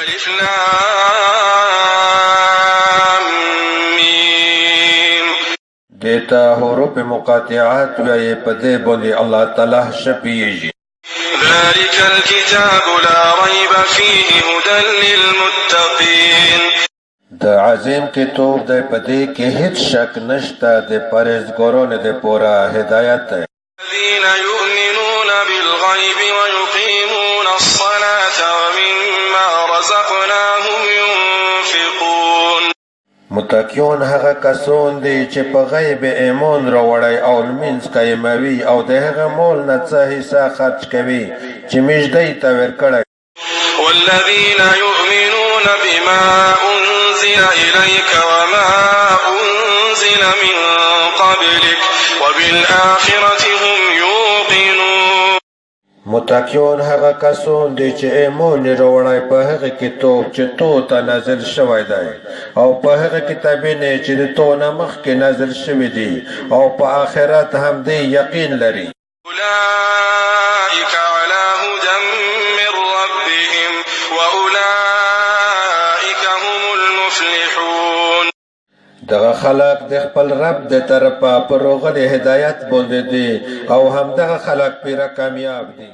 الف لام میم. دیتا حروف مقاطعات وی پدے بولی اللہ تعالی شپیجی. ذلك الكتاب لا ريب فيه هدى للمتقين. د عظیم کتاب د پدې کې هیڅ شک نشته د پرهیزګارانو د پوره هدایت دی. الذين يؤمنون بالغيب ويقيمون الصلاة ومما رزقناهم ينفقون. متقیون هغه کسان دي چې په غیب ایمان راوړی او لمونځ قایموي او د هغه مال نه څه حصه خرج کوي چې موږ دوی ته ورکړی. والذين يؤمنون بما أنزل إليك وما أنزل من قبلك وبالآخرة هم يوقنون. متقیون هغه کسان دي چې ایمان راوړی په هغه کتاب چې تو ته نازل شوی دی او په هغه کتابونه چې د تو نه مخکې نازل شوي دي او په آخرت هم دی یقین لري. أولئك على هدى من ربهم وأولئك هم المفلحون. دغه خلق د خپل رب د طرفه پر روغلي هدایت باندې دي او هم دغه خلق پیره کامیاب دي.